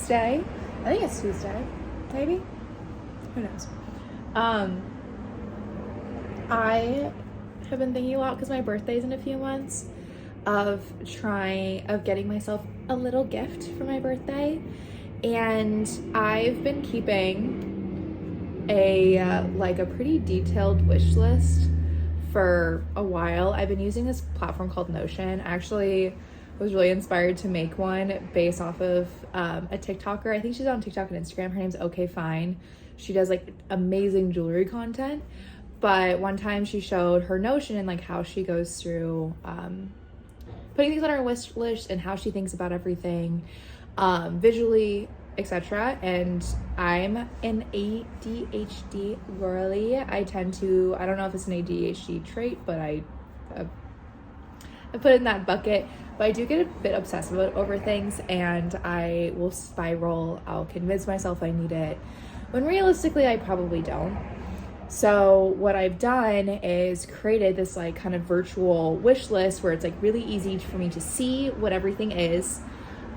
Tuesday. I think it's Tuesday, maybe. Who knows? I have been thinking a lot because my birthday's in a few months of getting myself a little gift for my birthday, and I've been keeping a pretty detailed wish list for a while. I've been using this platform called Notion. I actually was really inspired to make one based off of a TikToker. I think she's on TikTok and Instagram. Her name's Okay Fine. She does like amazing jewelry content. But one time she showed her Notion and like how she goes through putting things on her wish list and how she thinks about everything visually, etc. And I'm an ADHD girly. I don't know if it's an ADHD trait, but I put it in that bucket. But I do get a bit obsessive over things, and I will spiral. I'll convince myself I need it, when realistically I probably don't. So what I've done is created this like kind of virtual wish list where it's like really easy for me to see what everything is.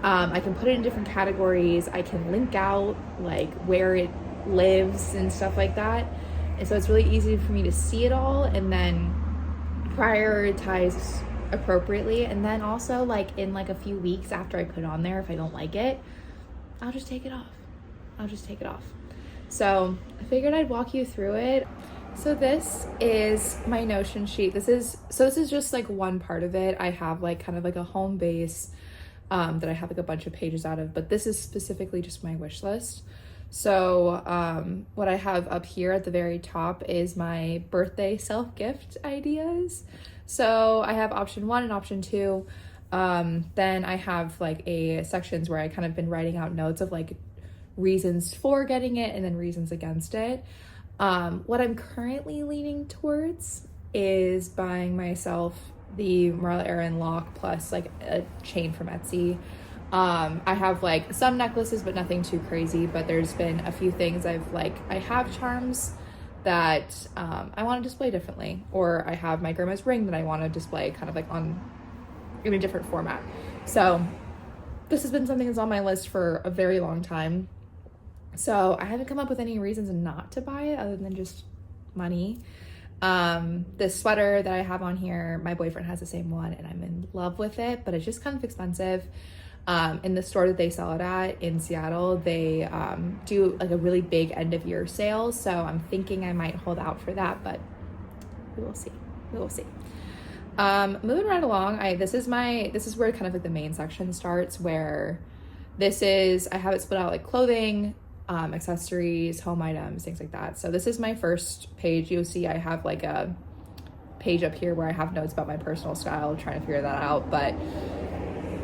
I can put it in different categories. I can link out like where it lives and stuff like that. And so it's really easy for me to see it all and then prioritize appropriately. And then also like in like a few weeks after I put it on there, if I don't like it, I'll just take it off. So I figured I'd walk you through it. So this is my Notion sheet. This is just like one part of it. I have like kind of like a home base that I have like a bunch of pages out of, but this is specifically just my wish list. So what I have up here at the very top is my birthday self-gift ideas. So I have option 1 and option 2. Then I have like sections where I kind of been writing out notes of like reasons for getting it and then reasons against it. What I'm currently leaning towards is buying myself the Marla Erin lock plus like a chain from Etsy. I have like some necklaces, but nothing too crazy. But there's been a few things I have charms that I want to display differently, or I have my grandma's ring that I want to display kind of like in a different format. So this has been something that's on my list for a very long time. So I haven't come up with any reasons not to buy it other than just money. This sweater that I have on here, my boyfriend has the same one and I'm in love with it, but it's just kind of expensive. In the store that they sell it at in Seattle, they do like a really big end of year sale. So I'm thinking I might hold out for that, but we will see. Moving right along, this is where kind of like the main section starts, where I have it split out like clothing, accessories, home items, things like that. So this is my first page. You'll see I have like a page up here where I have notes about my personal style, trying to figure that out. But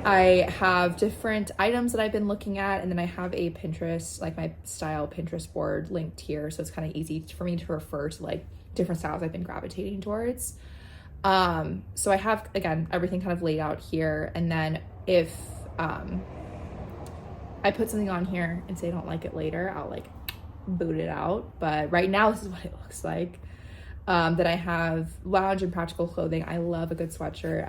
I have different items that I've been looking at, and then I have a Pinterest, like my style Pinterest board linked here. So it's kind of easy for me to refer to like different styles I've been gravitating towards. So I have, again, everything kind of laid out here. And then if I put something on here and say I don't like it later, I'll like boot it out. But right now, this is what it looks like. Then I have lounge and practical clothing. I love a good sweatshirt,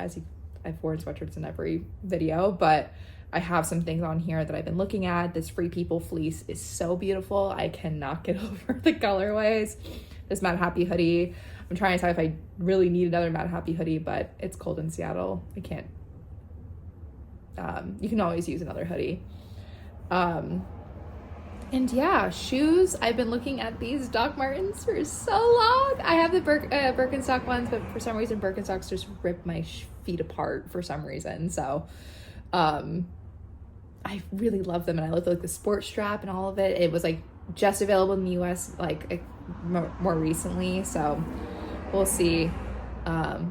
I've worn sweatshirts in every video, but I have some things on here that I've been looking at. This Free People fleece is so beautiful. I cannot get over the colorways. This Mad Happy hoodie. I'm trying to decide if I really need another Mad Happy hoodie, but it's cold in Seattle. I can't. You can always use another hoodie. And yeah, shoes. I've been looking at these Doc Martens for so long. I have the Birkenstock ones, but for some reason Birkenstocks just rip my feet apart for some reason. So I really love them, and I love like the sports strap and all of it. It was like just available in the US like more recently, so we'll see.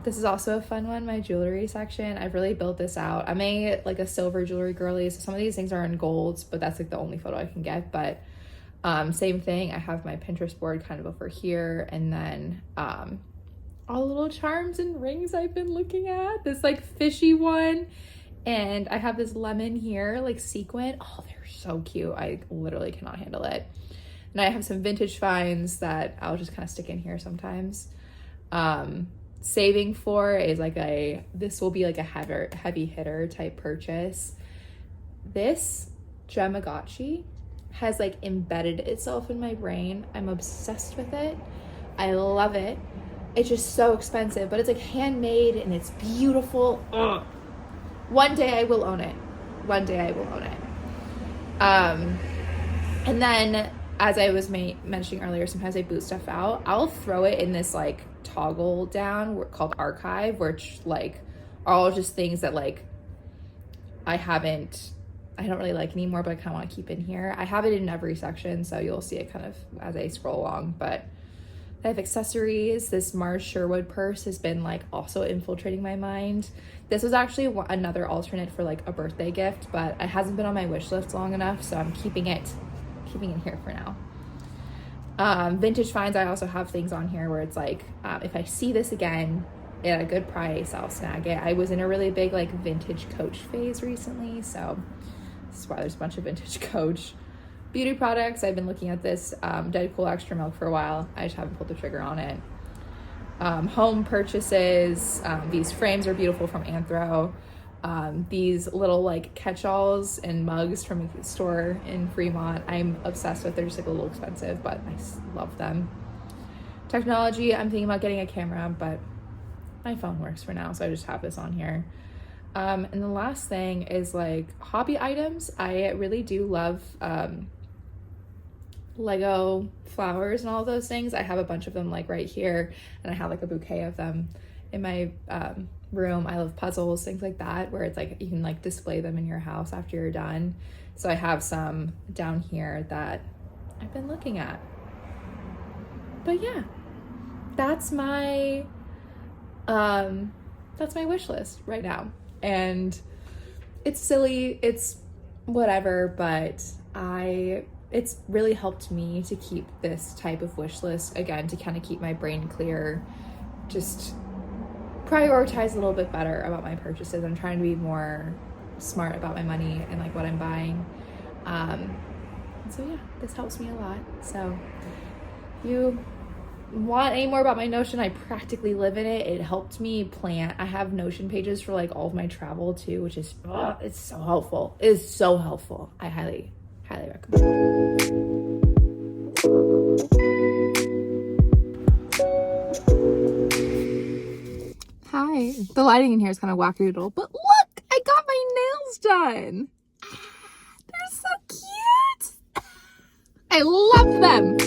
This is also a fun one, my jewelry section. I've really built this out. I'm a silver jewelry girly, so some of these things are in golds, but that's like the only photo I can get. But same thing, I have my Pinterest board kind of over here, and then all the little charms and rings I've been looking at. This like fishy one, and I have this lemon here, like sequin. Oh, they're so cute. I literally cannot handle it. And I have some vintage finds that I'll just kind of stick in here sometimes. Saving for is like this will be like a heavy hitter type purchase. This Gemagotchi has like embedded itself in my brain. I'm obsessed with it. I love it. It's just so expensive, but it's like handmade and it's beautiful. Ugh. One day I will own it. One day I will own it. And then, as I was mentioning earlier, sometimes I boot stuff out. I'll throw it in this like toggle down called archive, which like are all just things that like I don't really like anymore, but I kind of want to keep in here. I have it in every section, so you'll see it kind of as I scroll along. But I have accessories. This Mars Sherwood purse has been like also infiltrating my mind. This was actually another alternate for like a birthday gift, but it hasn't been on my wish list long enough, so I'm keeping it here for now. Vintage finds, I also have things on here where it's like, if I see this again at a good price, I'll snag it. I was in a really big like vintage Coach phase recently, so this is why there's a bunch of vintage Coach. Beauty products, I've been looking at this Dead Cool Extra Milk for a while. I just haven't pulled the trigger on it. Home purchases, these frames are beautiful from Anthro. These little like catch-alls and mugs from a store in Fremont, I'm obsessed with. They're just like a little expensive, but I love them. Technology, I'm thinking about getting a camera, but my phone works for now, so I just have this on here. And the last thing is like hobby items. I really do love Lego flowers and all of those things. I have a bunch of them like right here, and I have like a bouquet of them in my room. I love puzzles, things like that, where it's like you can like display them in your house after you're done. So I have some down here that I've been looking at. But yeah, that's my wish list right now. And it's silly, it's whatever, but it's really helped me to keep this type of wish list, again, to kind of keep my brain clear, just prioritize a little bit better about my purchases. I'm trying to be more smart about my money and like what I'm buying. So yeah, this helps me a lot. So if you want any more about my Notion, I practically live in it. It helped me plan. I have Notion pages for like all of my travel too, which is it's so helpful. It is so helpful. I highly recommend it. Hi. The lighting in here is kind of wackadoodle, but look, I got my nails done. They're so cute. I love them.